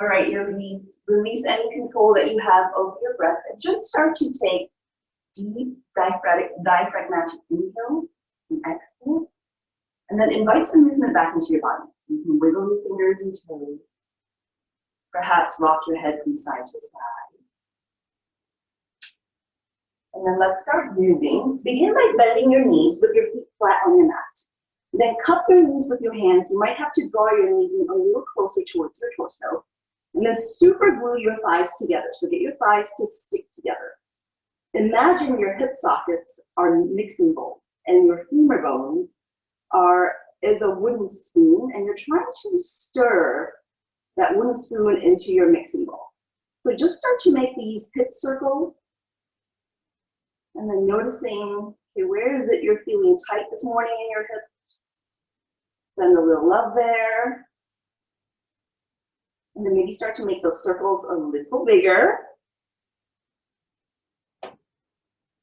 All right, yogis, release any control that you have over your breath and just start to take deep diaphragmatic inhale and exhale. And then invite some movement back into your body. So you can wiggle your fingers and toes. Perhaps rock your head from side to side. And then let's start moving. Begin by bending your knees with your feet flat on your mat. Then cup your knees with your hands. You might have to draw your knees in a little closer towards your torso. And then super glue your thighs together. So get your thighs to stick together. Imagine your hip sockets are mixing bowls and your femur bones is a wooden spoon, and you're trying to stir that wooden spoon into your mixing bowl. So just start to make these hip circles, and then noticing, okay, where is it you're feeling tight this morning in your hips? Send a little love there. And then maybe start to make those circles a little bigger.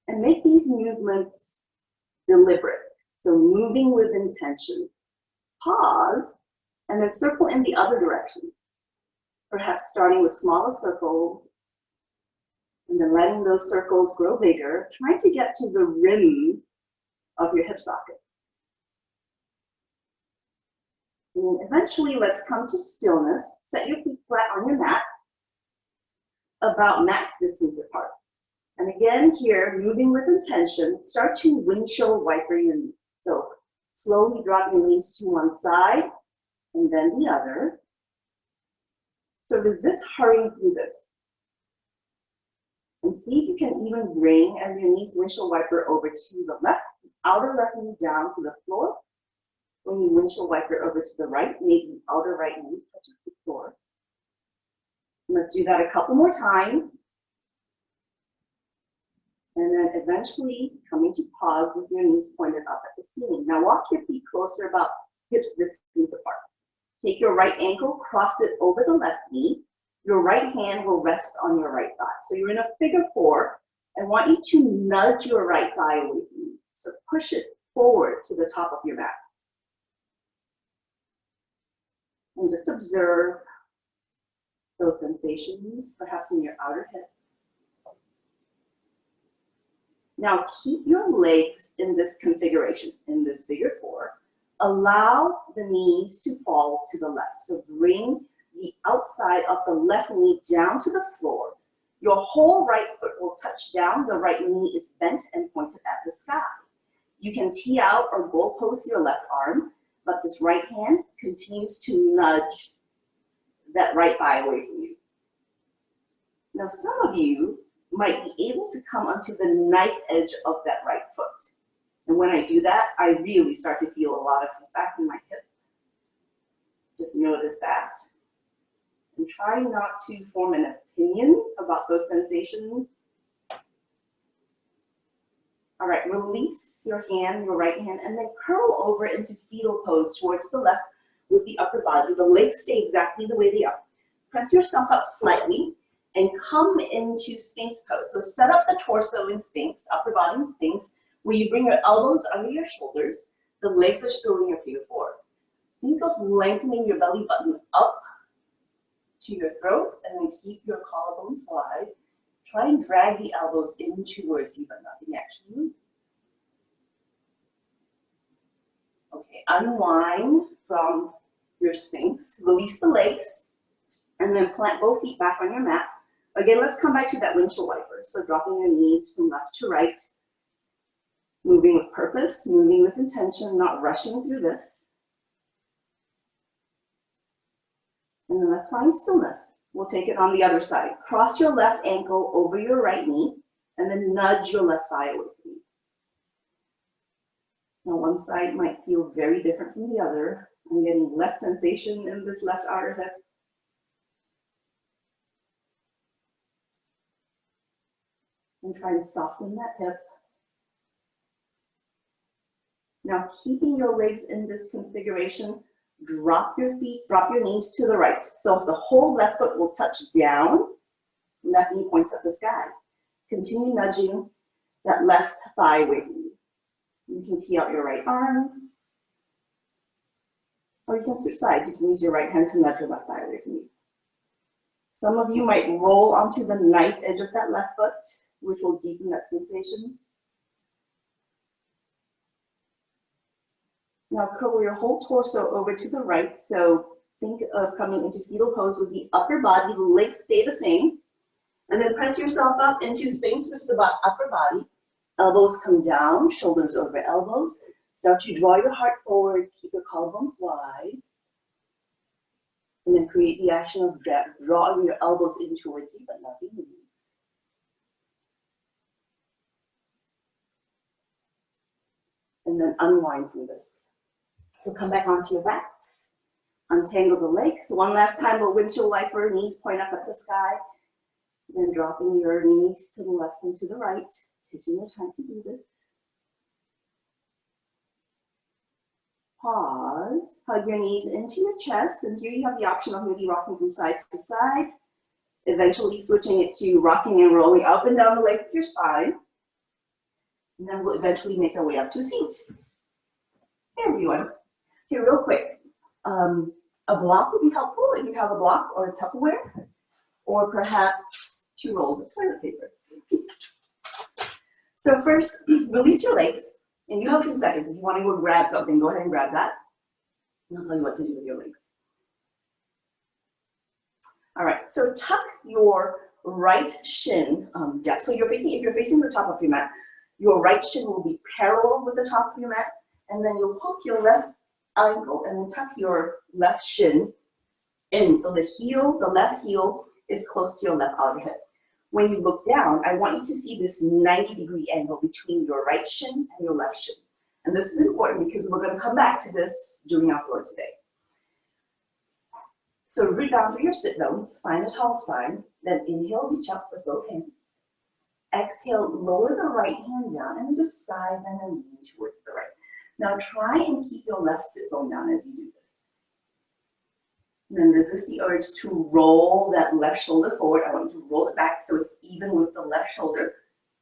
And make these movements deliberate. So moving with intention. Pause, and then circle in the other direction. Perhaps starting with smaller circles, and then letting those circles grow bigger, trying to get to the rim of your hip socket. And eventually, let's come to stillness. Set your feet flat on your mat, about max distance apart. And again, here, moving with intention, start to windshield wiper your knees. So slowly drop your knees to one side and then the other. So resist hurrying through this. And see if you can even bring, as your knees windshield wiper over to the left, outer left knee down to the floor. When you windshield wiper over to the right, maybe the outer right knee touches the floor. And let's do that a couple more times. And then eventually coming to pause with your knees pointed up at the ceiling. Now walk your feet closer, about hips distance apart. Take your right ankle, cross it over the left knee. Your right hand will rest on your right thigh. So you're in a figure four. I want you to nudge your right thigh away from you. So push it forward to the top of your mat. And just observe those sensations, perhaps in your outer hip. Now keep your legs in this configuration, in this figure four. Allow the knees to fall to the left. So bring the outside of the left knee down to the floor. Your whole right foot will touch down. The right knee is bent and pointed at the sky. You can tee out or goalpost your left arm, but this right hand continues to nudge that right thigh away from you. Now some of you might be able to come onto the knife edge of that right foot. And when I do that, I really start to feel a lot of feedback in my hip. Just notice that. And try not to form an opinion about those sensations. All right, release your hand, your right hand, and then curl over into fetal pose towards the left with the upper body. The legs stay exactly the way they are. Press yourself up slightly and come into Sphinx pose. So set up the torso in Sphinx, upper body in Sphinx, where you bring your elbows under your shoulders. The legs are still in your figure four. Think of lengthening your belly button up to your throat, and then keep your collarbones wide. Try and drag the elbows in towards you, but nothing actually. Okay, unwind from your Sphinx. Release the legs, and then plant both feet back on your mat. Again, let's come back to that windshield wiper. So dropping your knees from left to right. Moving with purpose, moving with intention, not rushing through this. And then let's find stillness. We'll take it on the other side. Cross your left ankle over your right knee, and then nudge your left thigh away from you. Now one side might feel very different from the other. I'm getting less sensation in this left outer hip. And try to soften that hip. Now keeping your legs in this configuration, drop your feet, drop your knees to the right. So the whole left foot will touch down, left knee points at the sky. Continue nudging that left thigh away from you. You can tee out your right arm, or you can switch sides. You can use your right hand to nudge your left thigh away from you. Some of you might roll onto the knife edge of that left foot, which will deepen that sensation. Now curl your whole torso over to the right. So think of coming into fetal pose with the upper body, the legs stay the same. And then press yourself up into Sphinx with the upper body. Elbows come down, shoulders over elbows. Start to draw your heart forward, keep your collarbones wide. And then create the action of drawing your elbows in towards you, but nothing moves. And then unwind from this. So come back onto your backs. Untangle the legs. One last time, a windshield wiper, knees point up at the sky. Then dropping your knees to the left and to the right. Taking your time to do this. Pause, hug your knees into your chest, and here you have the option of maybe rocking from side to side, eventually switching it to rocking and rolling up and down the length of your spine. And then we'll eventually make our way up to a seat. Hey everyone, here real quick, a block would be helpful if you have a block or a Tupperware, or perhaps 2 rolls of toilet paper. So first, release your legs. And you have 2 seconds. If you want to go grab something, go ahead and grab that. And I'll tell you what to do with your legs. All right, so tuck your right shin down. So if you're facing the top of your mat, your right shin will be parallel with the top of your mat, and then you'll hook your left ankle and then tuck your left shin in. So the left heel is close to your left outer hip. When you look down, I want you to see this 90-degree angle between your right shin and your left shin. And this is important because we're going to come back to this during our floor today. So root down through your sit bones, find a tall spine, then inhale, reach up with both hands. Exhale, lower the right hand down and just side bend and lean towards the right. Now try and keep your left sit bone down as you do this. And then resist the urge to roll that left shoulder forward. I want you to roll it back so it's even with the left shoulder.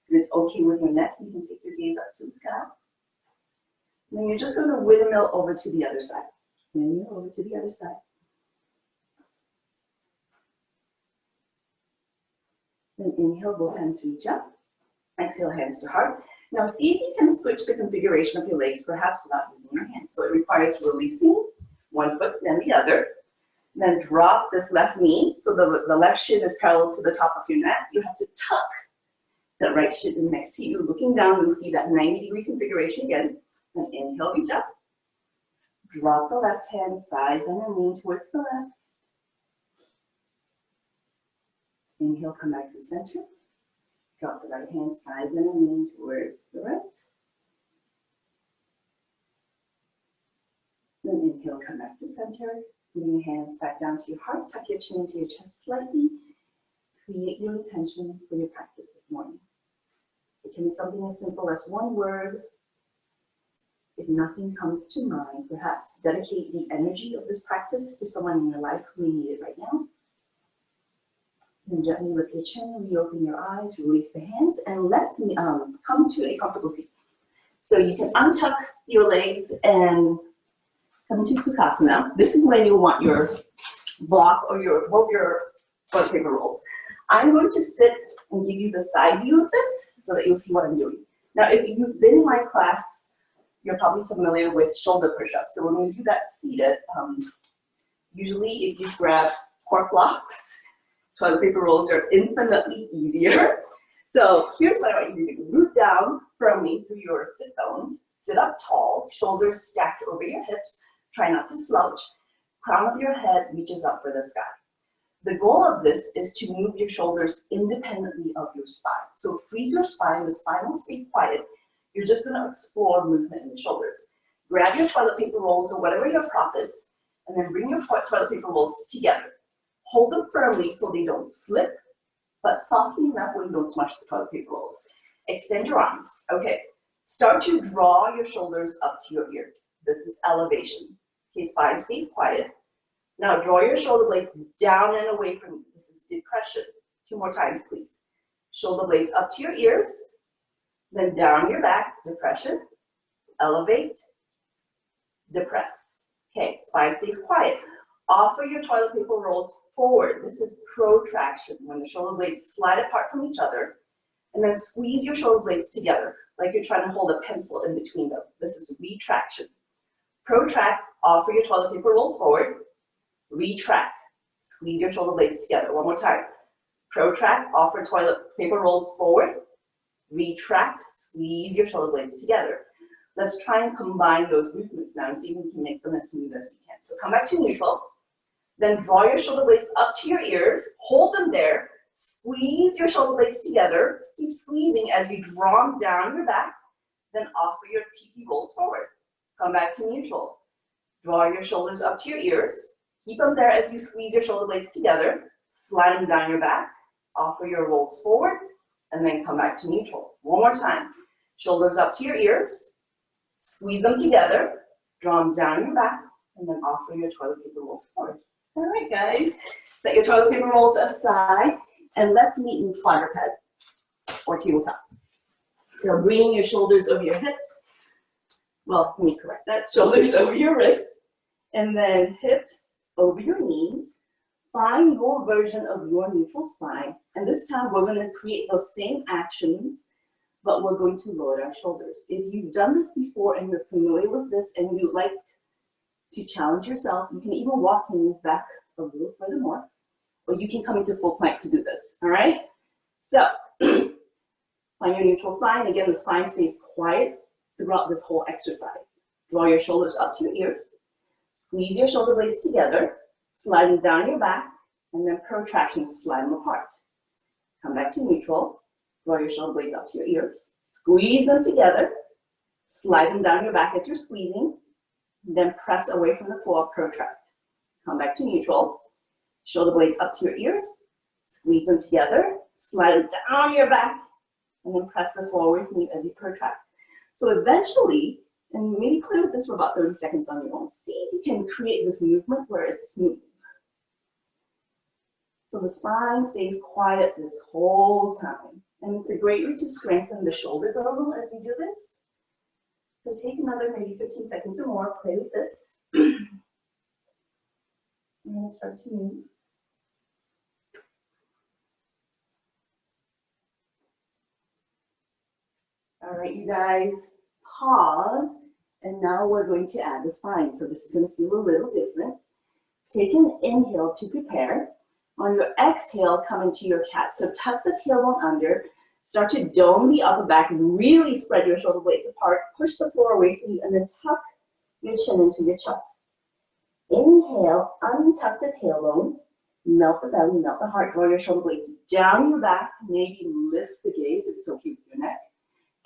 And it's okay with your neck. You can take your gaze up to the sky. And then you're just going to windmill over to the other side. Windmill over to the other side. Then inhale, both hands reach up. Exhale, hands to heart. Now see if you can switch the configuration of your legs, perhaps without using your hands. So it requires releasing one foot, then the other. Then drop this left knee, so the left shin is parallel to the top of your mat. You have to tuck that right shin in next to you. Looking down, you'll see that 90-degree configuration again. Then inhale, reach up. Drop the left hand side, then lean towards the left. Inhale, come back to center. Drop the right hand side, then lean towards the right. Then inhale, come back to center. Bring your hands back down to your heart. Tuck your chin into your chest slightly. Create your intention for your practice this morning. It can be something as simple as one word. If nothing comes to mind, perhaps dedicate the energy of this practice to someone in your life who may need it right now. Then gently lift your chin, reopen your eyes, release the hands, and let's come to a comfortable seat. So you can untuck your legs and come to Sukhasana. This is when you want your block or both your toilet paper rolls. I'm going to sit and give you the side view of this so that you'll see what I'm doing. Now, if you've been in my class, you're probably familiar with shoulder push-ups. So when we do that seated, usually if you grab cork blocks, toilet paper rolls are infinitely easier. So here's what I want you to do. Root down firmly through your sit bones. Sit up tall, shoulders stacked over your hips. Try not to slouch. Crown of your head reaches up for the sky. The goal of this is to move your shoulders independently of your spine. So freeze your spine, the spine will stay quiet. You're just going to explore movement in the shoulders. Grab your toilet paper rolls or whatever your prop is, and then bring your toilet paper rolls together. Hold them firmly so they don't slip, but softly enough where you don't smush the toilet paper rolls. Extend your arms. Okay. Start to draw your shoulders up to your ears. This is elevation. Okay, spine stays quiet. Now draw your shoulder blades down and away from you. This is depression. 2 more times, please. Shoulder blades up to your ears, then down your back, depression, elevate, depress. Okay, spine stays quiet. offer your toilet paper rolls forward. This is protraction, when the shoulder blades slide apart from each other, and then squeeze your shoulder blades together, like you're trying to hold a pencil in between them. This is retraction. Protract, offer your toilet paper rolls forward. Retract, squeeze your shoulder blades together. One more time. Protract, offer toilet paper rolls forward. Retract, squeeze your shoulder blades together. Let's try and combine those movements now and see if we can make them as smooth as we can. So come back to neutral. Then draw your shoulder blades up to your ears. Hold them there. Squeeze your shoulder blades together. Keep squeezing as you draw them down your back. Then offer your TP rolls forward. Come back to neutral. Draw your shoulders up to your ears. Keep them there as you squeeze your shoulder blades together. Slide them down your back. Offer your rolls forward. And then come back to neutral. One more time. Shoulders up to your ears. Squeeze them together. Draw them down your back. And then offer your toilet paper rolls forward. All right, guys. Set your toilet paper rolls aside. And let's meet in quadruped or tabletop. So bringing your shoulders over your hips. Well, let me correct that. Shoulders over your wrists. And then hips over your knees. Find your version of your neutral spine. And this time we're going to create those same actions, but we're going to lower our shoulders. If you've done this before and you're familiar with this and you'd like to challenge yourself, you can even walk your knees back a little further more, or you can come into full plank to do this, all right? So, find your neutral spine. Again, the spine stays quiet throughout this whole exercise. Draw your shoulders up to your ears. Squeeze your shoulder blades together. Slide them down your back, and then protraction, slide them apart. Come back to neutral. Draw your shoulder blades up to your ears. Squeeze them together. Slide them down your back as you're squeezing. Then press away from the floor, protract. Come back to neutral. Shoulder blades up to your ears. Squeeze them together. Slide them down your back. And then press the floor away from you as you protract. So eventually, and maybe play with this for about 30 seconds on your own. See if you can create this movement where it's smooth. So the spine stays quiet this whole time. And it's a great way to strengthen the shoulder girdle as you do this. So take another maybe 15 seconds or more, play with this. And start to move. All right, you guys, pause. And now we're going to add the spine. So this is going to feel a little different. Take an inhale to prepare. On your exhale, come into your cat. So tuck the tailbone under. Start to dome the upper back. Really spread your shoulder blades apart. Push the floor away from you. And then tuck your chin into your chest. Inhale, untuck the tailbone. Melt the belly, melt the heart. Draw your shoulder blades down your back. Maybe lift the gaze if it's okay with your neck.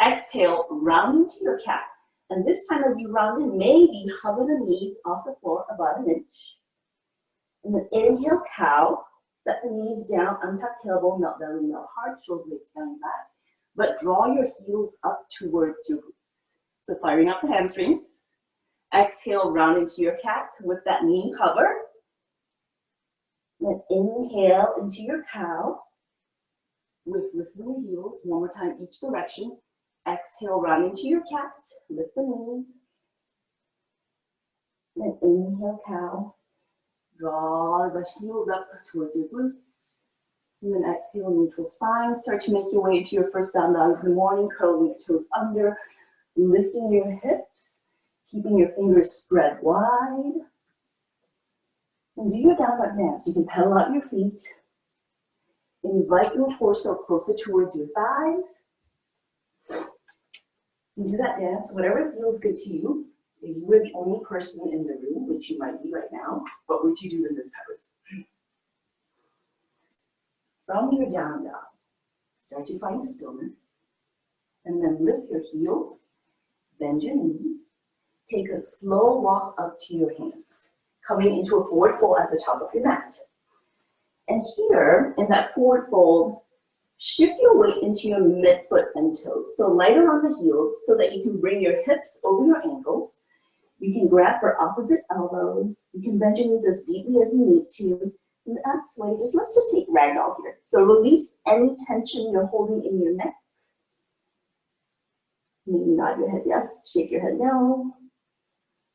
Exhale, round into your cat. And this time as you round in, maybe hover the knees off the floor about an inch. And then inhale, cow. Set the knees down, untuck tailbone, melt belly, melt heart, shoulder blades down your back. But draw your heels up towards your glutes. So firing up the hamstrings. Exhale, round into your cat with that knee hover. Then inhale into your cow. With lifting your heels, one more time each direction. Exhale, round into your cat, lift the knees. Then inhale, cow. Draw the heels up towards your glutes. And then exhale, neutral spine. Start to make your way to your first down dog of the morning, curling your toes under, lifting your hips, keeping your fingers spread wide. And do your down dog dance. You can pedal out your feet. Invite your torso closer towards your thighs. Do that dance, whatever feels good to you. If you were the only person in the room, which you might be right now, what would you do in this pose? From your down dog, start to find stillness, and then lift your heels, bend your knees, take a slow walk up to your hands, coming into a forward fold at the top of your mat. And here, in that forward fold, shift your weight into your midfoot and toes. So lighter on the heels so that you can bring your hips over your ankles. You can grab for opposite elbows. You can bend your knees as deeply as you need to. And that's why let's just take ragdoll here. So release any tension you're holding in your neck. Maybe nod your head yes, shake your head no.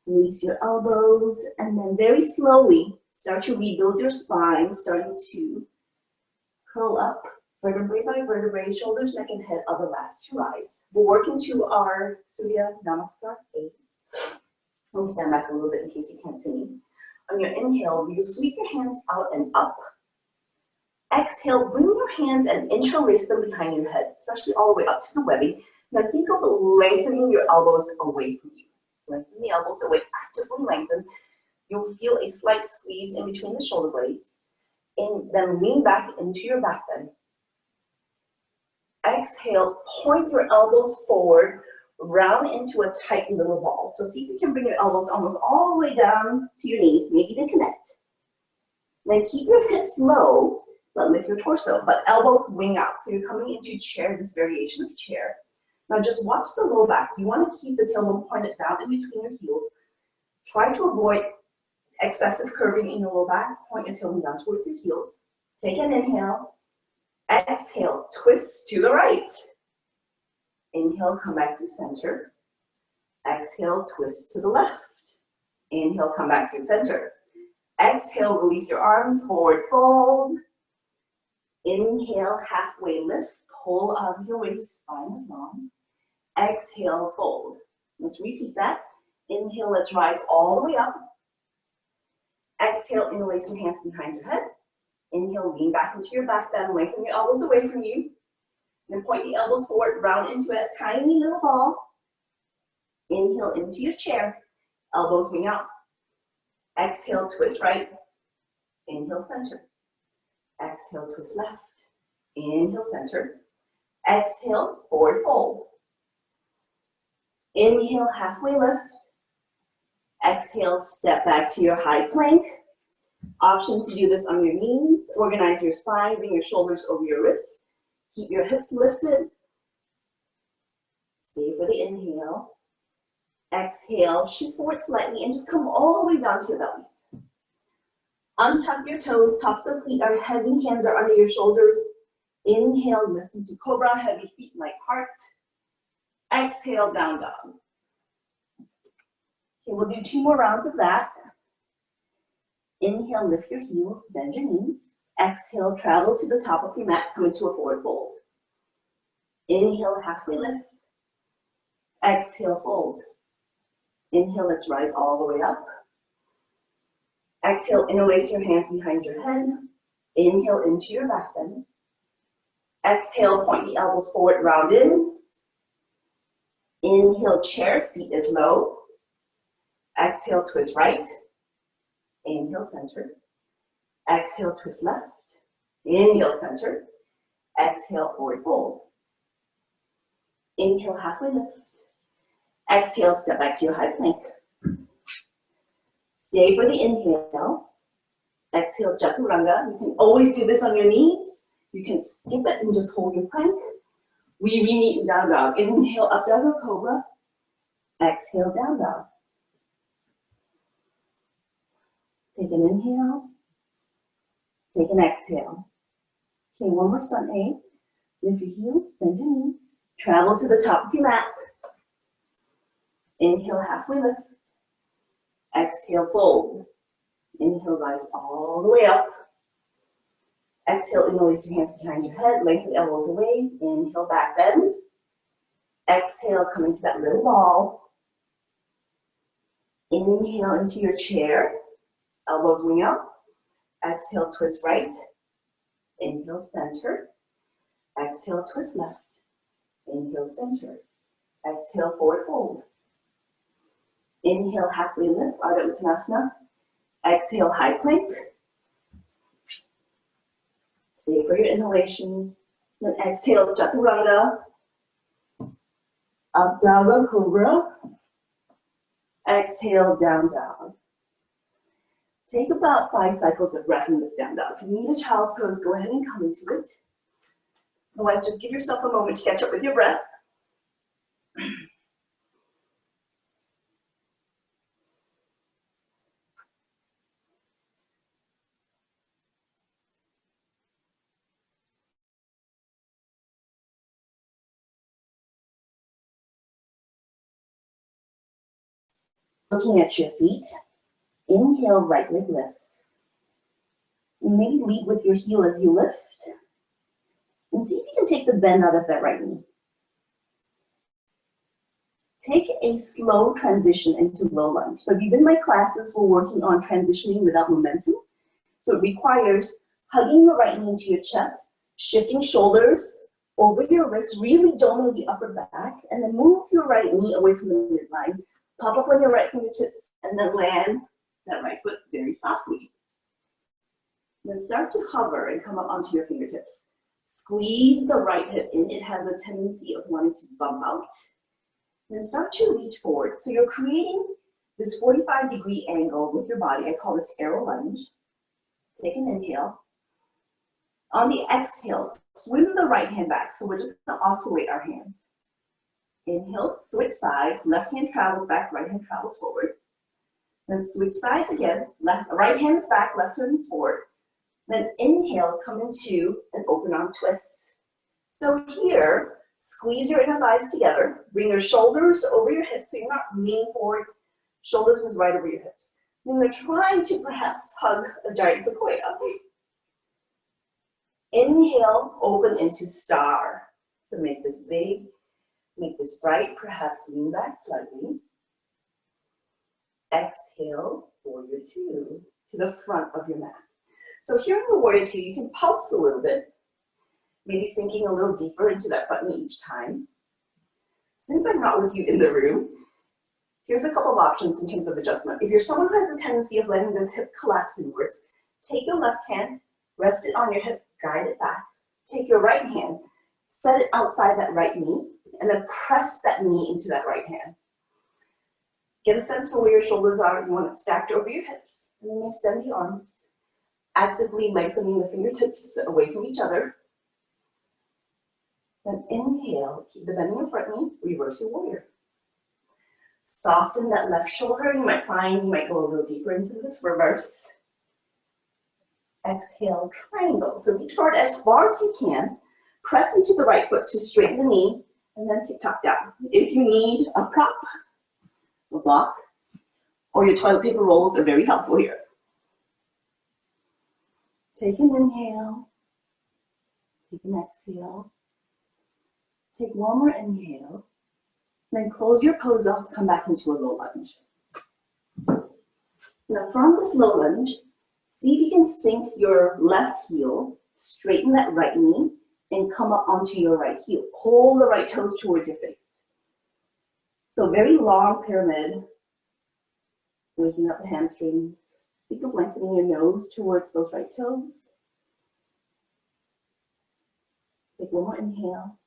Release your elbows, and then very slowly Start to rebuild your spine, starting to curl up, vertebrae by vertebrae, shoulders, neck, and head are the last to rise. We'll work into our Surya Namaskar 8. Let me stand back a little bit in case you can't see me. On your inhale, you sweep your hands out and up. Exhale, bring your hands and interlace them behind your head, especially all the way up to the webbing. Now think of lengthening your elbows away from you. Lengthen the elbows away, actively lengthen. You'll feel a slight squeeze in between the shoulder blades. And then lean back into your back bend. Exhale, point your elbows forward, round into a tight little ball. So see if you can bring your elbows almost all the way down to your knees, maybe they connect. Then keep your hips low, but lift your torso, but elbows wing out. So you're coming into chair, this variation of chair. Now just watch the low back. You want to keep the tailbone pointed down in between your heels. Try to avoid excessive curving in your low back. Point your tailbone down towards your heels. Take an inhale. Exhale, twist to the right. Inhale, come back to center. Exhale, twist to the left. Inhale, come back to center. Exhale, release your arms, forward fold. Inhale, halfway lift. Pull out of your waist, spine is long. Exhale, fold. Let's repeat that. Inhale, let's rise all the way up. Exhale, interlace your hands behind your head. Inhale, lean back into your back bend, lengthen your elbows away from you. Then point the elbows forward, round into a tiny little ball. Inhale into your chair, elbows wing out. Exhale, twist right. Inhale, center. Exhale, twist left. Inhale, center. Exhale, forward fold. Inhale, halfway lift. Exhale, step back to your high plank. Option to do this on your knees. Organize your spine, bring your shoulders over your wrists. Keep your hips lifted. Stay for the inhale. Exhale, shift forward slightly and just come all the way down to your bellies. Untuck your toes, tops of feet are heavy, hands are under your shoulders. Inhale, lift into cobra, heavy feet like heart. Exhale, down dog. Okay, we'll do 2 more rounds of that. Inhale, lift your heels, bend your knees. Exhale, travel to the top of your mat, come into a forward fold. Inhale, halfway lift. Exhale, fold. Inhale, let's rise all the way up. Exhale, interlace your hands behind your head. Inhale into your back bend. Exhale, point the elbows forward, round in. Inhale, chair, seat is low. Exhale, twist right. Inhale, center. Exhale, twist left. Inhale, center. Exhale, forward fold. Inhale, halfway lift. Exhale, step back to your high plank. Stay for the inhale. Exhale, chaturanga. You can always do this on your knees. You can skip it and just hold your plank. We re-meet in down dog. Inhale, up dog or cobra. Exhale, down dog. Take an inhale. Take an exhale. Okay, one more sun A. Lift your heels, bend your knees. Travel to the top of your mat. Inhale, halfway lift. Exhale, fold. Inhale, rise all the way up. Exhale, interlace your hands behind your head, lengthen the elbows away. Inhale, back bend. Exhale, come into that little ball. Inhale into your chair. Elbows wing out. Exhale, twist right. Inhale, center. Exhale, twist left. Inhale, center. Exhale, forward fold. Inhale, halfway lift, Ardha Uttanasana. Exhale, high plank. Stay for your inhalation. Then exhale, chaturanga. Up dog or cobra. Exhale, down dog. Take about 5 cycles of breath in this down dog. If you need a child's pose, go ahead and come into it. Otherwise, just give yourself a moment to catch up with your breath. Looking at your feet, inhale, right leg lifts. And maybe lead with your heel as you lift. And see if you can take the bend out of that right knee. Take a slow transition into low lunge. So if you've been in my classes, we're working on transitioning without momentum. So it requires hugging the right knee into your chest, shifting shoulders over your wrist, really doming the upper back, and then move your right knee away from the midline. Pop up on your right fingertips, and then land that right foot very softly. Then start to hover and come up onto your fingertips. Squeeze the right hip in. It has a tendency of wanting to bump out. Then start to reach forward. So you're creating this 45-degree angle with your body. I call this arrow lunge. Take an inhale. On the exhale, swim the right hand back. So we're just going to oscillate our hands. Inhale, switch sides. Left hand travels back, right hand travels forward. Then switch sides again. Right hand is back, left hand is forward. Then inhale, come into an open arm twist. So here, squeeze your inner thighs together. Bring your shoulders over your hips so you're not leaning forward. Shoulders is right over your hips. Then you're trying to perhaps hug a giant sequoia. Inhale, open into star. So make this big, make this bright, perhaps lean back slightly. Exhale, warrior two, to the front of your mat. So here in the warrior two, you can pulse a little bit, maybe sinking a little deeper into that front knee each time. Since I'm not with you in the room, here's a couple of options in terms of adjustment. If you're someone who has a tendency of letting this hip collapse inwards, take your left hand, rest it on your hip, guide it back. Take your right hand, set it outside that right knee, and then press that knee into that right hand. Get a sense for where your shoulders are. You want it stacked over your hips. And then extend the arms, actively lengthening the fingertips away from each other. Then inhale, keep the bend in your front knee, reverse your warrior. Soften that left shoulder. You might find you might go a little deeper into this reverse. Exhale, triangle. So reach forward as far as you can. Press into the right foot to straighten the knee, and then tick-tock down. If you need a prop, a block, or your toilet paper rolls are very helpful here. Take an inhale. Take an exhale. Take one more inhale. Then close your pose up, come back into a low lunge. Now from this low lunge, see if you can sink your left heel, straighten that right knee, and come up onto your right heel. Pull the right toes towards your face. So very long pyramid, waking up the hamstrings. Think of lengthening your nose towards those right toes. Take one more inhale.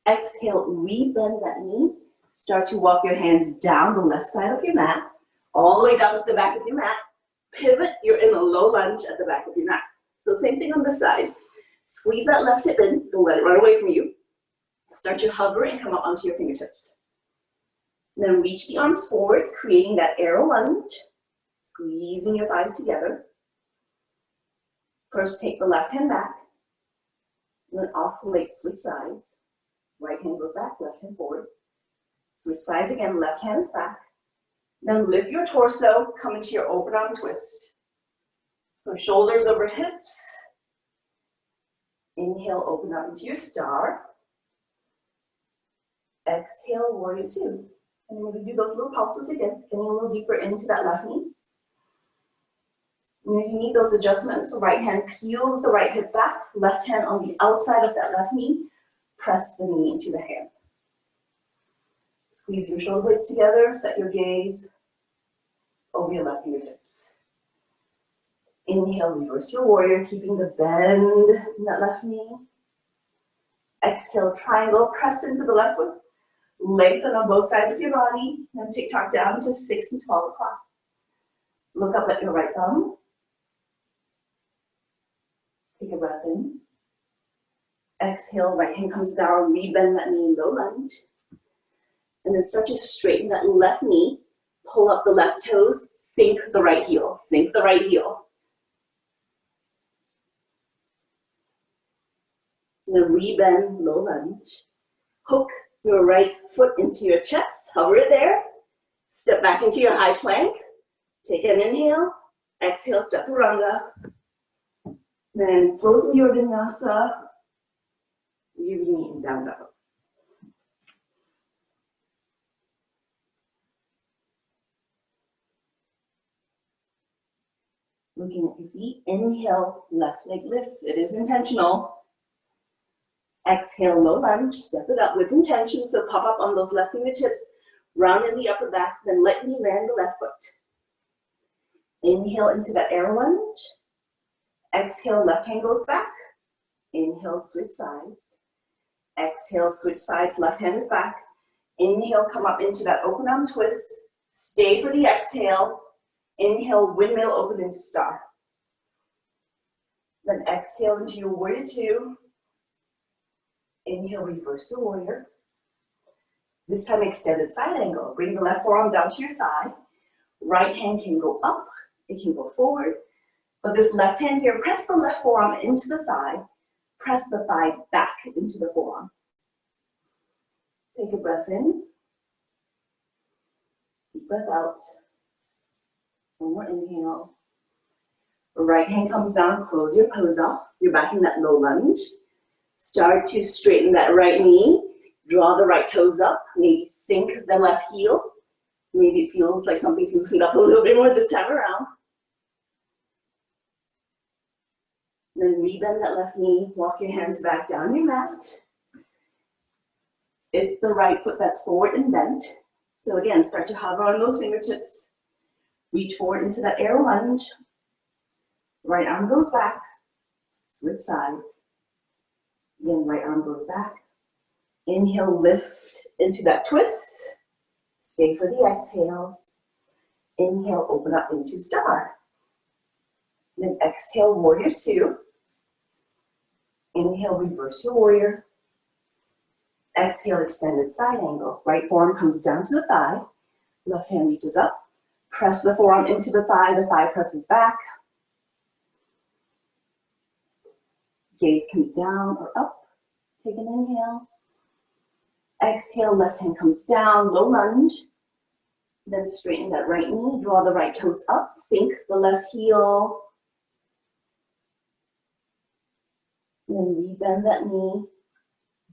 Exhale, rebend that knee. Start to walk your hands down the left side of your mat, all the way down to the back of your mat. Pivot, you're in a low lunge at the back of your mat. So same thing on this side. Squeeze that left hip in, don't let it run away from you. Start to hover and come up onto your fingertips. Then reach the arms forward, creating that arrow lunge, squeezing your thighs together. First, take the left hand back, and then oscillate, switch sides. Right hand goes back, left hand forward. Switch sides again, left hand is back. Then lift your torso, come into your open arm twist. So shoulders over hips. Inhale, open up into your star. Exhale, warrior two. And we're going to do those little pulses again, getting a little deeper into that left knee. And if you need those adjustments, right hand peels the right hip back, left hand on the outside of that left knee, press the knee into the hand. Squeeze your shoulder blades together, set your gaze over your left fingertips. Inhale, reverse your warrior, keeping the bend in that left knee. Exhale, triangle, press into the left foot. Lengthen on both sides of your body, and tick-tock down to 6 and 12 o'clock. Look up at your right thumb. Take a breath in. Exhale, right hand comes down, rebend that knee, low lunge. And then start to straighten that left knee, pull up the left toes, sink the right heel, sink the right heel. And then rebend, low lunge. Hook your right foot into your chest, hover it there. Step back into your high plank. Take an inhale, exhale, chaturanga. Then float in your vinyasa, in down dog. Looking at your feet, inhale, left leg lifts. It is intentional. Exhale, low lunge, step it up with intention. So pop up on those left fingertips, round in the upper back, then let me land the left foot. Inhale into that air lunge. Exhale, left hand goes back. Inhale, switch sides. Exhale, switch sides, left hand is back. Inhale, come up into that open arm twist. Stay for the exhale. Inhale, windmill open into star. Then exhale into your warrior two. Inhale, reverse the warrior. This time extended side angle. Bring the left forearm down to your thigh. Right hand can go up, it can go forward. But this left hand here, press the left forearm into the thigh. Press the thigh back into the forearm. Take a breath in. Deep breath out. One more inhale. Right hand comes down, close your pose up. You're back in that low lunge. Start to straighten that right knee. Draw the right toes up. Maybe sink the left heel. Maybe it feels like something's loosened up a little bit more this time around. Then rebend that left knee. Walk your hands back down your mat. It's the right foot that's forward and bent. So again, start to hover on those fingertips. Reach forward into that air lunge. Right arm goes back. Switch sides. Again, right arm goes back. Inhale, lift into that twist. Stay for the exhale. Inhale, open up into star. Then exhale, warrior two. Inhale, reverse your warrior. Exhale, extended side angle. Right forearm comes down to the thigh. Left hand reaches up. Press the forearm into the thigh presses back. Gaze can be down or up. Take an inhale. Exhale, left hand comes down, low lunge. Then straighten that right knee, draw the right toes up, sink the left heel. And then rebend that knee.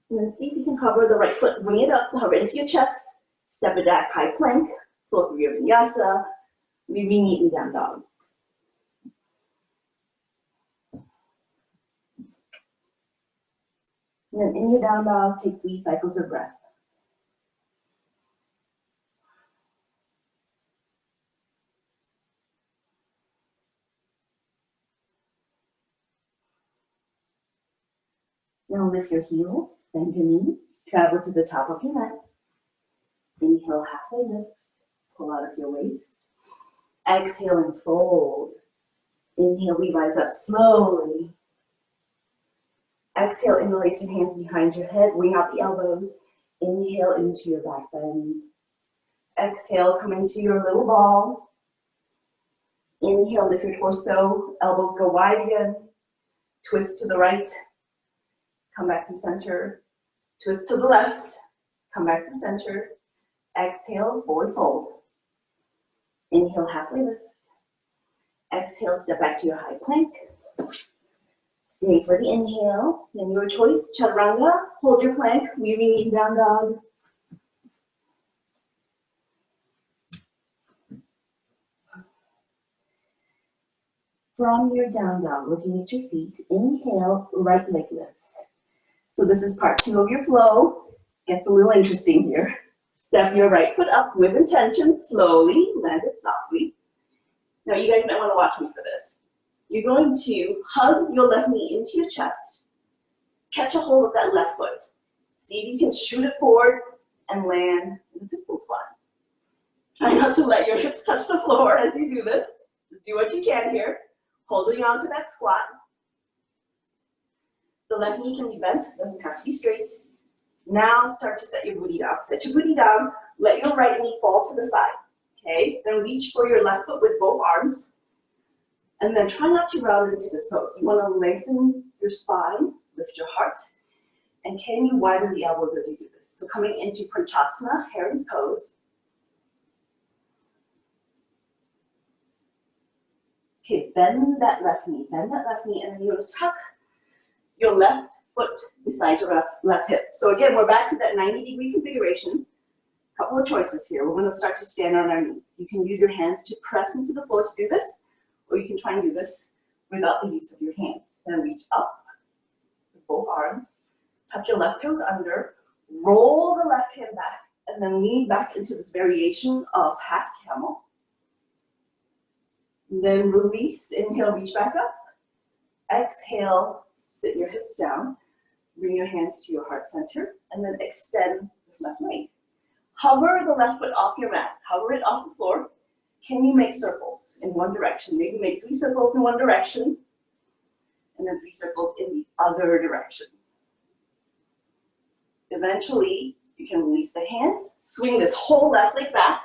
And then see if you can hover the right foot, bring it up, hover into your chest, step it back, high plank, flow through your vinyasa, we re-knee in down dog. And then in your down dog, take 3 cycles of breath. Now lift your heels, bend your knees, travel to the top of your mat. Inhale, halfway lift, pull out of your waist. Exhale and fold. Inhale, we rise up slowly. Exhale, interlace your hands behind your head, wing out the elbows. Inhale into your back bend. Exhale, come into your little ball. Inhale, lift your torso, elbows go wide again. Twist to the right, come back to center. Twist to the left, come back to center. Exhale, forward fold. Inhale, halfway lift. Exhale, step back to your high plank. Stay for the inhale, then your choice, chaturanga, hold your plank, we re-knee down dog. From your down dog, looking at your feet, inhale, right leg lifts. So this is part 2 of your flow. Gets a little interesting here. Step your right foot up with intention, slowly, land it softly. Now you guys might want to watch me for this. You're going to hug your left knee into your chest, catch a hold of that left foot. See if you can shoot it forward and land in the pistol squat. Try not to let your hips touch the floor as you do this. Just do what you can here, holding on to that squat. The left knee can be bent, doesn't have to be straight. Now start to set your booty down. Set your booty down, let your right knee fall to the side. Okay, then reach for your left foot with both arms. And then try not to round into this pose. You want to lengthen your spine, lift your heart, and can you widen the elbows as you do this? So coming into Pranchasana, Heron's pose. Okay, bend that left knee, and then you're gonna tuck your left foot beside your left hip. So again, we're back to that 90-degree configuration. Couple of choices here. We're gonna start to stand on our knees. You can use your hands to press into the floor to do this, or you can try and do this without the use of your hands. Then reach up with both arms, tuck your left toes under, roll the left hand back, and then lean back into this variation of half camel. Then release, inhale, reach back up. Exhale, sit your hips down. Bring your hands to your heart center, and then extend this left leg. Hover the left foot off your mat. Hover it off the floor. Can you make circles in one direction? Maybe make 3 circles in one direction, and then 3 circles in the other direction. Eventually, you can release the hands, swing this whole left leg back,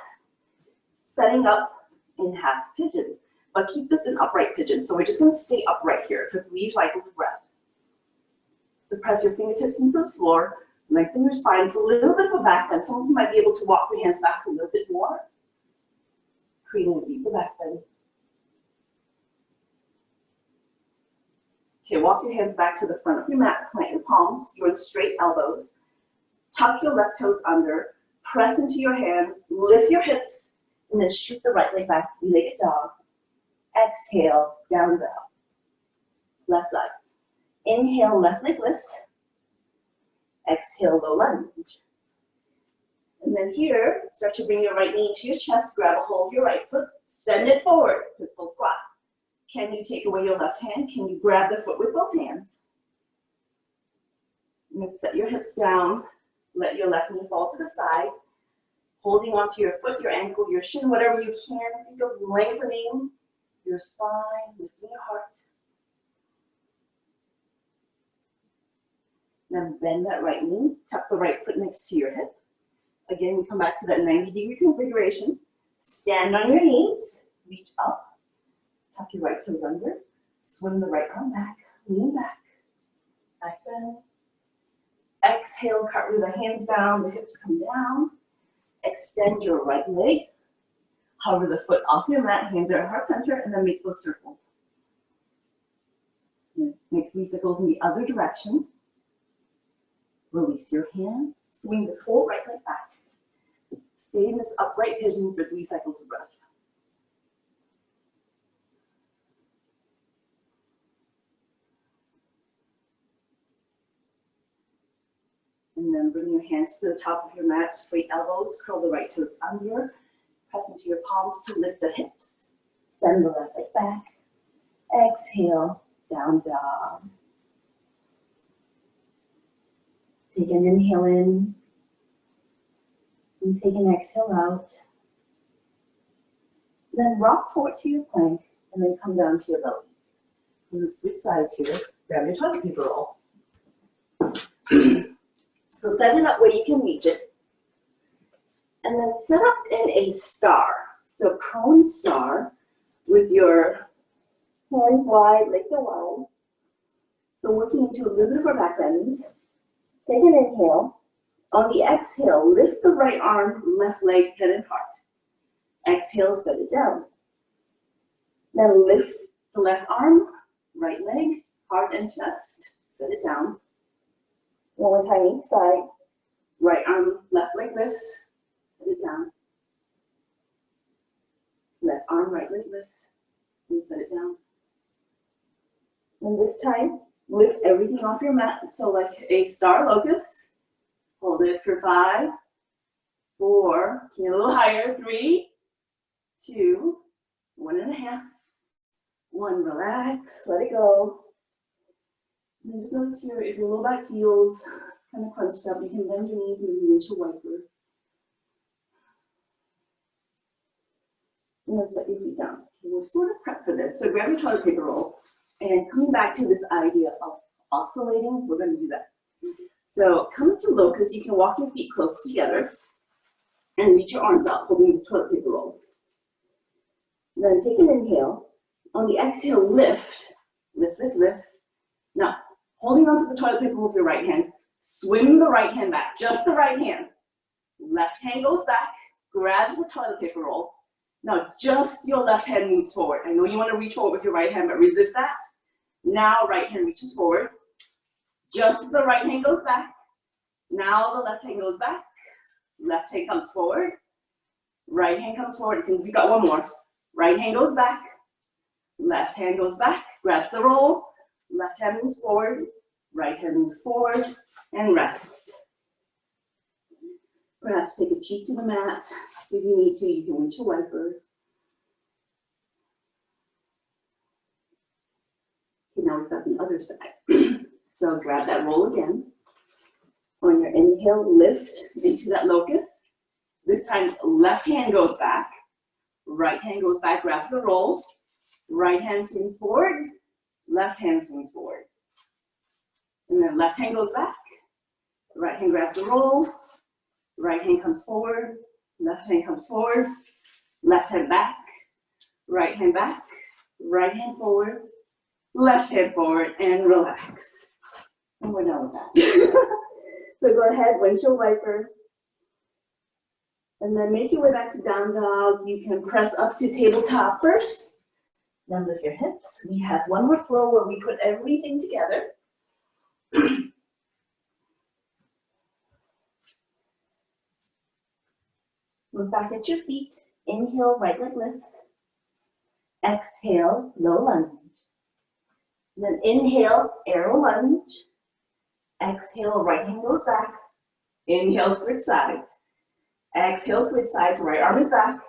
setting up in half pigeon. But keep this in upright pigeon. So we're just going to stay upright here for 3 cycles of breath. So press your fingertips into the floor, lengthen your spine. It's a little bit of a back bend. Some of you might be able to walk your hands back a little bit more, creating a deeper back bend. Okay, walk your hands back to the front of your mat, plant your palms, you're in straight elbows. Tuck your left toes under, press into your hands, lift your hips, and then shoot the right leg back, legged dog. Exhale, down dog. Left side. Inhale, left leg lifts. Exhale, low lunge. And then here, start to bring your right knee to your chest, grab a hold of your right foot, send it forward, pistol squat. Can you take away your left hand? Can you grab the foot with both hands? And then set your hips down, let your left knee fall to the side, holding onto your foot, your ankle, your shin, whatever you can. Think of lengthening your spine, lifting your heart. Then bend that right knee, tuck the right foot next to your hip. Again, we come back to that 90-degree configuration. Stand on your knees, reach up, tuck your right toes under, swing the right arm back, lean back bend. Exhale, cartwheel the hands down, the hips come down. Extend your right leg. Hover the foot off your mat, hands are at heart center, and then make those circles. Make 3 circles in the other direction. Release your hands. Swing this whole right leg back. Stay in this upright pigeon for 3 cycles of breath. And then bring your hands to the top of your mat, straight elbows, curl the right toes under. Press into your palms to lift the hips. Send the left leg back. Exhale, down dog. Take an inhale in. And take an exhale out. Then rock forward to your plank and then come down to your bellies. And then switch sides here. Grab your toilet paper roll. So set it up where you can reach it. And then set up in a star. So prone star with your hands wide, legs are wide. So working into a little bit of a back bend. Take an inhale. On the exhale, lift the right arm, left leg, head and heart. Exhale, set it down. Then lift the left arm, right leg, heart and chest. Set it down. One more time each side. Right arm, left leg lifts. Set it down. Left arm, right leg lifts. And set it down. And this time, lift everything off your mat. So like a star locust. Hold it for 5, 4, get a little higher, 3, 2, 1.5, 1, relax, let it go. And just notice here, if your low back feels kind of crunched up, you can bend your knees and maybe reach a wiper. And then set your feet down. Okay, we're sort of prepped for this. So grab your toilet paper roll, and coming back to this idea of oscillating, we're going to do that. So coming to locust, you can walk your feet close together and reach your arms out, holding this toilet paper roll. Then take an inhale. On the exhale, lift, lift, lift, lift. Now, holding onto the toilet paper with your right hand, swing the right hand back, just the right hand. Left hand goes back, grabs the toilet paper roll, Now just your left hand moves forward. I know you want to reach forward with your right hand, but resist that. Now right hand reaches forward. Just the right hand goes back. Now the left hand goes back. Left hand comes forward. Right hand comes forward. We got one more. Right hand goes back. Left hand goes back. Grabs the roll. Left hand moves forward. Right hand moves forward. And rest. Perhaps take a cheek to the mat. If you need to, you can reach a wiper. Okay, now we've got the other side. So grab that roll again. On your inhale, lift into that locust. This time, left hand goes back. Right hand goes back, grabs the roll. Right hand swings forward. Left hand swings forward. And then left hand goes back. Right hand grabs the roll. Right hand comes forward. Left hand comes forward. Left hand back. Right hand back. Right hand forward. Left hand forward. And relax. And we're done with that. So go ahead, windshield wiper. And then make your way back to down dog. You can press up to tabletop first. Then lift your hips. We have one more flow where we put everything together. Look back at your feet. Inhale, right leg lifts. Exhale, low lunge. Then inhale, arrow lunge. Exhale, right hand goes back. Inhale, switch sides. Exhale, switch sides, right arm is back.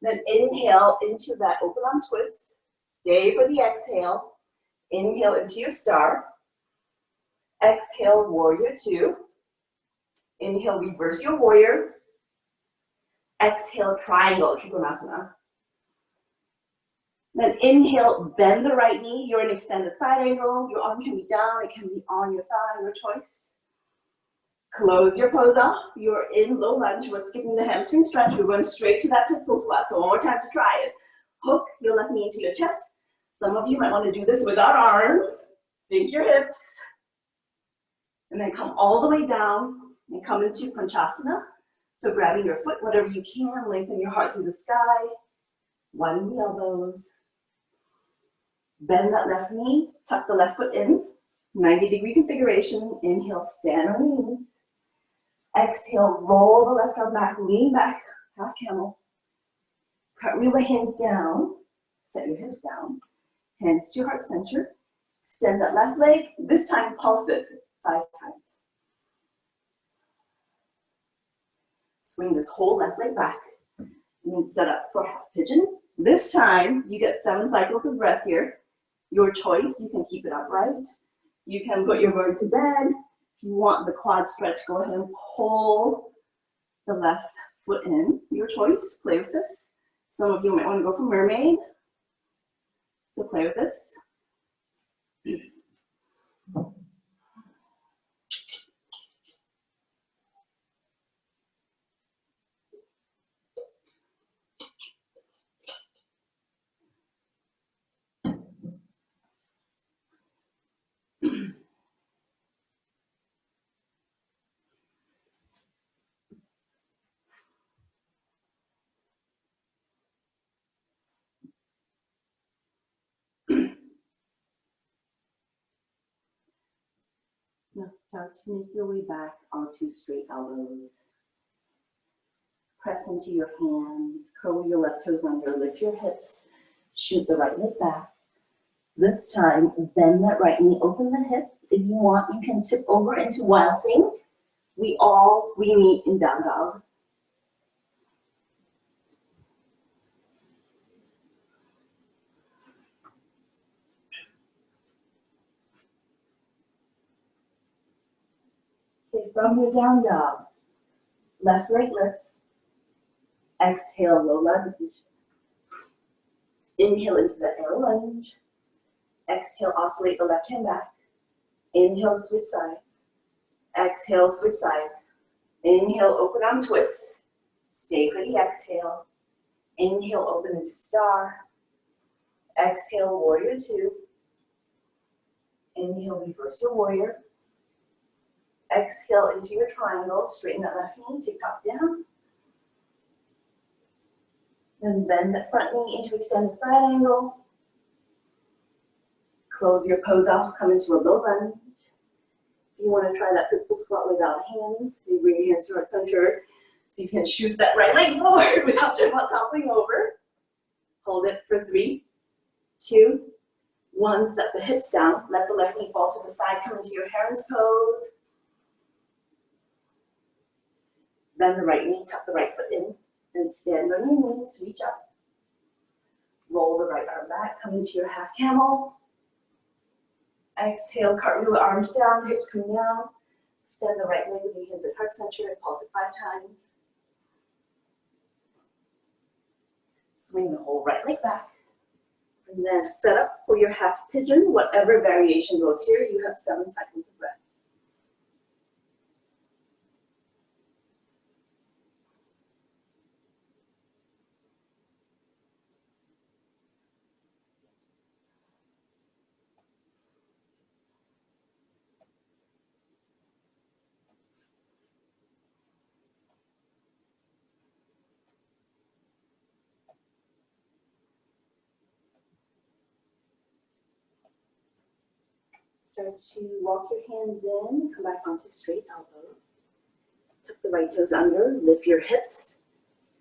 Then inhale into that open arm twist. Stay for the exhale. Inhale into your star. Exhale, warrior two. Inhale, reverse your warrior. Exhale, triangle, Trikonasana. Then inhale, bend the right knee. You're in extended side angle. Your arm can be down, it can be on your thigh, your choice. Close your pose off. You're in low lunge. We're skipping the hamstring stretch. We're going straight to that pistol squat. So one more time to try it. Hook your left knee into your chest. Some of you might want to do this without arms. Sink your hips. And then come all the way down and come into Panchasana. So grabbing your foot, whatever you can, lengthen your heart through the sky. Widen the elbows. Bend that left knee, tuck the left foot in. 90-degree configuration. Inhale, stand on your knees. Exhale, roll the left arm back, lean back, half camel. Cartwheel the hands down. Set your hips down. Hands to your heart center. Extend that left leg. This time, pulse it 5 times. Swing this whole left leg back. And then set up for half pigeon. This time, you get 7 cycles of breath here. Your choice, you can keep it upright. You can put your bird to bed. If you want the quad stretch, go ahead and pull the left foot in. Your choice, play with this. Some of you might want to go for mermaid. So play with this. Now start to make your way back onto straight elbows. Press into your hands, curl your left toes under, lift your hips, shoot the right leg back. This time, bend that right knee, open the hip. If you want, you can tip over into wild thing. We meet in down dog. Okay, from your down dog, left leg lifts. Exhale, low lunge. Inhale into the arrow lunge. Exhale, oscillate the left hand back. Inhale, switch sides. Exhale, switch sides. Inhale, open arm twist. Stay for the exhale. Inhale, open into star. Exhale, warrior two. Inhale, reverse your warrior. Exhale into your triangle. Straighten that left knee, take top down. Then bend that front knee into extended side angle. Close your pose off, come into a low lunge. If you want to try that pistol squat without hands, you bring your hands to heart center so you can shoot that right leg forward without toppling over. Hold it for 3, 2, 1. Set the hips down. Let the left knee fall to the side. Come into your heron's pose. Bend the right knee, tuck the right foot in, and stand on your knees. Reach up. Roll the right arm back. Come into your half camel. Exhale, cartwheel the arms down, hips come down. Extend the right leg with your hands at heart center and pulse it 5 times. Swing the whole right leg back. And then set up for your half pigeon. Whatever variation goes here, you have 7 cycles of breath. Start to walk your hands in, come back onto straight elbow. Tuck the right toes under, lift your hips,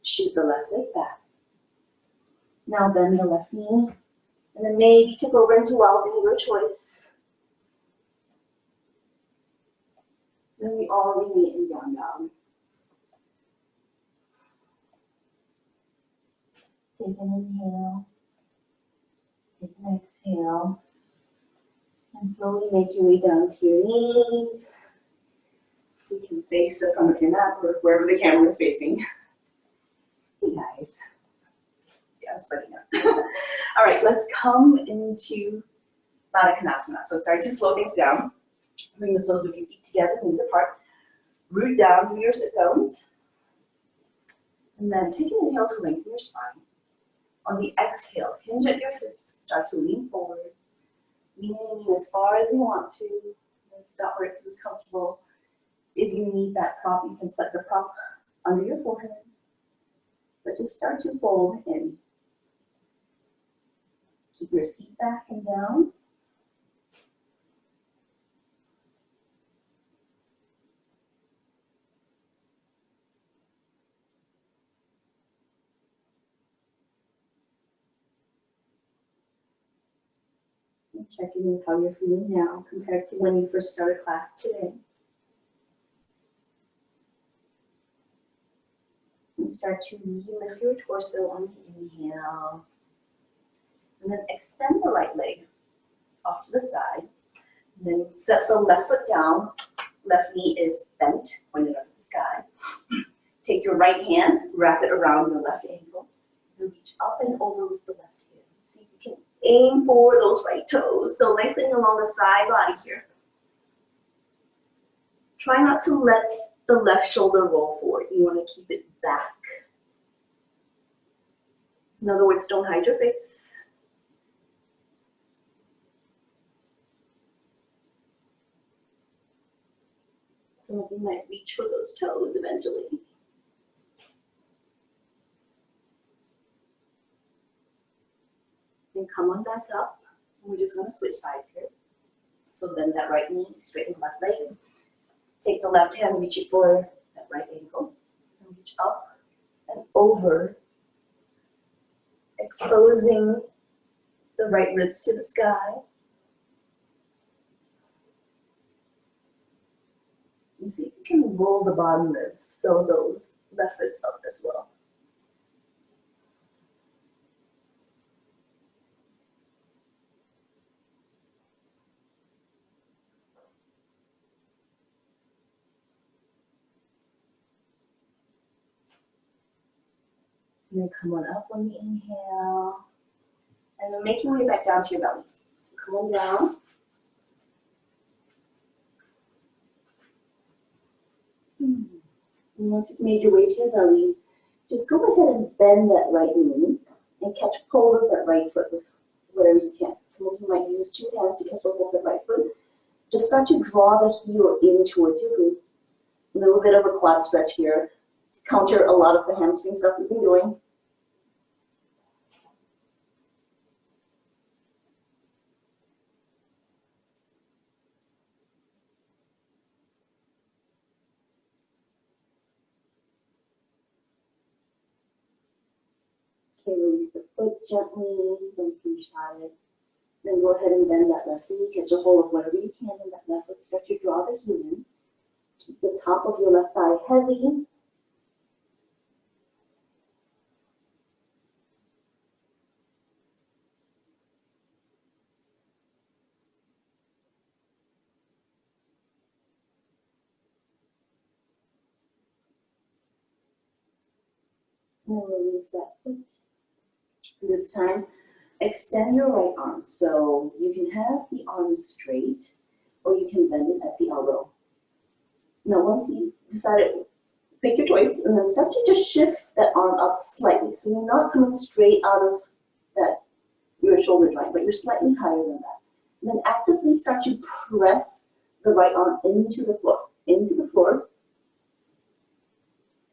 shoot the left leg back. Now bend the left knee, and then maybe tip over into wild thing, your choice. Then we all meet in down dog. Take an inhale, take an exhale. And slowly make your way down to your knees. You can face the front of your mat or wherever the camera is facing. Hey guys. Yeah, I'm spreading out. All right, let's come into Baddha Konasana. So start to slow things down. Bring the soles of your feet together, knees apart. Root down through your sit bones. And then take an inhale to lengthen your spine. On the exhale, hinge at your hips. Start to lean forward. Leaning as far as you want to, and stop where it feels comfortable. If you need that prop, you can set the prop under your forehead. But just start to fold in. Keep your seat back and down. Checking in how you're feeling now compared to when you first started class today. And start to lift your torso on the inhale. And then extend the right leg off to the side. And then set the left foot down. Left knee is bent, pointed up at the sky. Take your right hand, wrap it around your left ankle. And reach up and over with the left. Aim for those right toes, so lengthening along the side body here. Try not to let the left shoulder roll forward. You want to keep it back. In other words, don't hide your face. Some of you might reach for those toes eventually. And come on back up. We're just going to switch sides here. So bend that right knee, straighten the left leg. Take the left hand, reach it for that right ankle. And reach up and over, exposing the right ribs to the sky. And see if you can roll the bottom ribs so those left ribs up as well. And then come on up on the inhale. And then make your way back down to your bellies. So come on down. And once you've made your way to your bellies, just go ahead and bend that right knee and catch hold of that right foot with whatever you can. Some of you might use 2 hands to catch hold of the right foot. Just start to draw the heel in towards your glute. A little bit of a quad stretch here to counter a lot of the hamstring stuff we've been doing. Okay, release the foot gently, don't seem shy. Then go ahead and bend that left knee, catch a hold of whatever you can in that left foot. Start to draw the heel in. Keep the top of your left thigh heavy. And release that foot. This time, extend your right arm. So you can have the arm straight, or you can bend it at the elbow. Now, once you've decided, pick your choice, and then start to just shift that arm up slightly. So you're not coming straight out of that your shoulder joint, but you're slightly higher than that. And then actively start to press the right arm into the floor.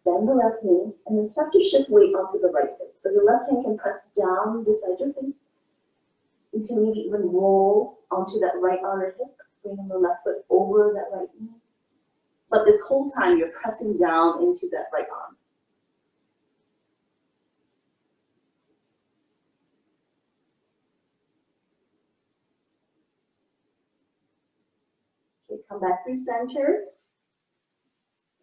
Bend the left knee, and then start to shift weight onto the right hip. So your left hand can press down beside your feet. You can maybe even roll onto that right arm or hip, bringing the left foot over that right knee. But this whole time, you're pressing down into that right arm. Okay, come back through center.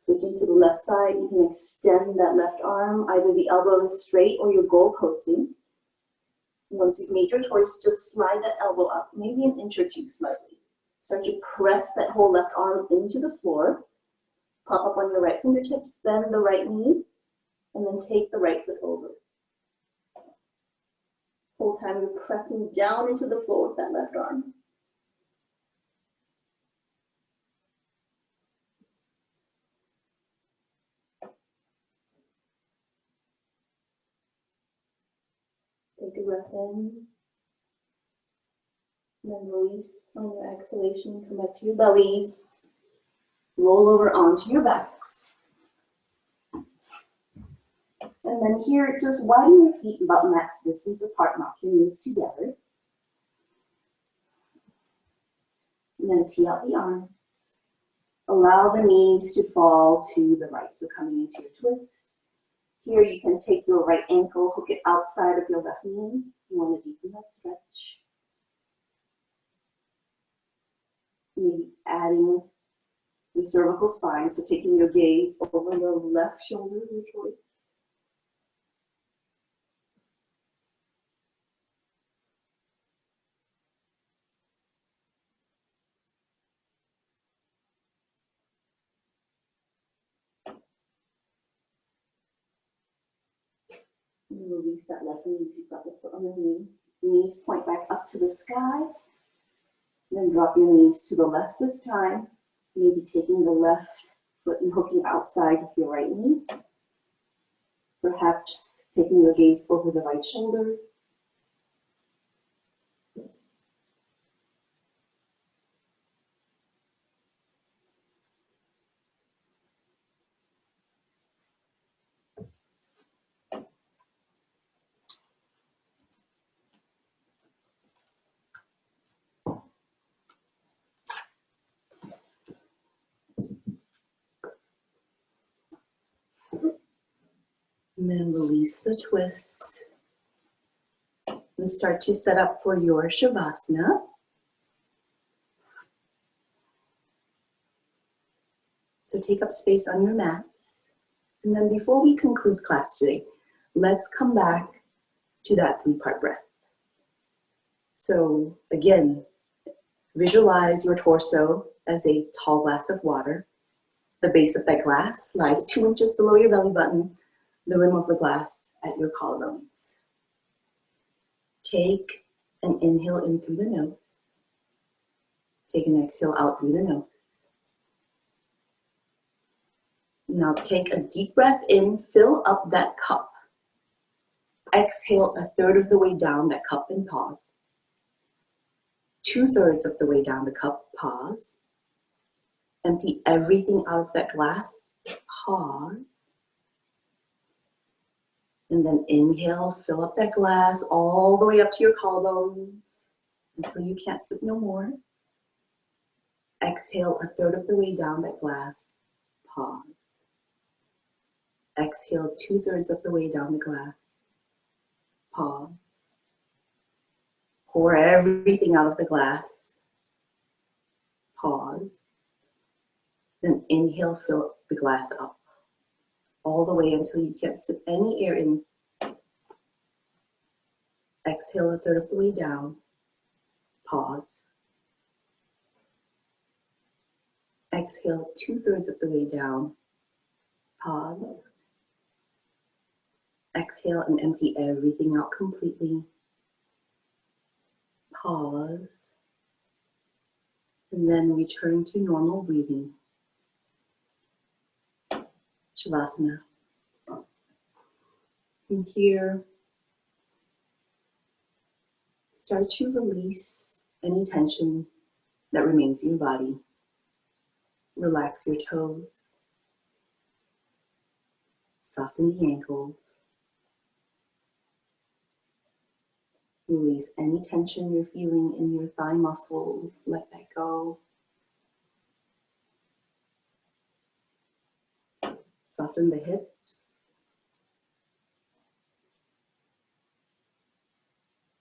Switching to the left side, you can extend that left arm. Either the elbow is straight or you're goal posting. Once you've made your choice, just slide that elbow up, maybe an inch or two slightly. Start to press that whole left arm into the floor. Pop up on your right fingertips, bend the right knee, and then take the right foot over. Whole time you're pressing down into the floor with that left arm. Take a breath in, and then release on your exhalation. Come back to your bellies. Roll over onto your backs. And then here, just widen your feet about max distance apart, knock your knees together. And then tee out the arms. Allow the knees to fall to the right. So coming into your twist. Here you can take your right ankle, hook it outside of your left knee. You want to deepen that stretch. Maybe adding the cervical spine, so taking your gaze over your left shoulder, your choice. And release that left knee if you've got the foot on the knee. Knees point back up to the sky. Then drop your knees to the left this time. Maybe taking the left foot and hooking outside of your right knee. Perhaps taking your gaze over the right shoulder. And then release the twists. And start to set up for your Shavasana. So take up space on your mats. And then before we conclude class today, let's come back to that 3-part breath. So again, visualize your torso as a tall glass of water. The base of that glass lies 2 inches below your belly button, the rim of the glass at your collarbones. Take an inhale in through the nose. Take an exhale out through the nose. Now take a deep breath in, fill up that cup. Exhale 1/3 of the way down that cup and pause. 2/3 of the way down the cup, pause. Empty everything out of that glass, pause. And then inhale, fill up that glass all the way up to your collarbones until you can't sit no more. Exhale 1/3 of the way down that glass, pause. Exhale 2/3 of the way down the glass, Pause. Pour everything out of the glass. Pause. Then inhale, fill the glass up all the way until you can't sip any air in. Exhale a third of the way down. Pause. Exhale 2/3 of the way down. Pause. Exhale and empty everything out completely. Pause. And then return to normal breathing. Shavasana. And here, start to release any tension that remains in your body. Relax your toes. Soften the ankles. Release any tension you're feeling in your thigh muscles. Let that go. Soften the hips.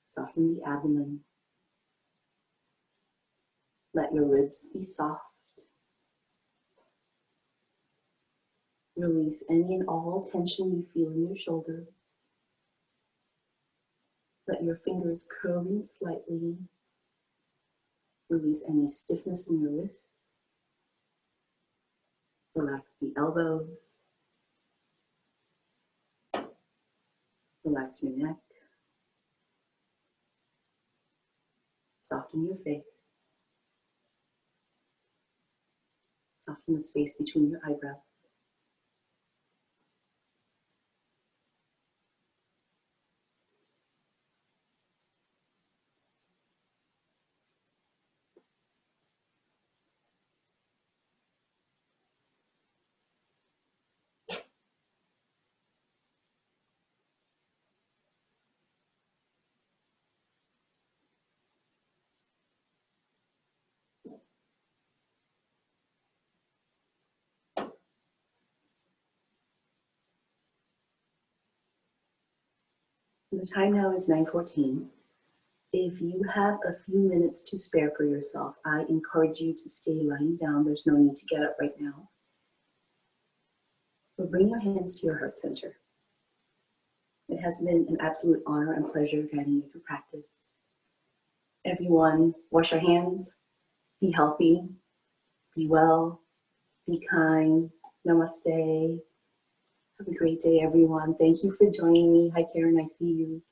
Soften the abdomen. Let your ribs be soft. Release any and all tension you feel in your shoulders. Let your fingers curl in slightly. Release any stiffness in your wrists. Relax the elbows. Relax your neck. Soften your face. Soften the space between your eyebrows. The time now is 9:14. If you have a few minutes to spare for yourself, I encourage you to stay lying down. There's no need to get up right now. But bring your hands to your heart center. It has been an absolute honor and pleasure guiding you through practice. Everyone, wash your hands, be healthy, be well, be kind. Namaste. Have a great day, everyone. Thank you for joining me. Hi, Karen, I see you.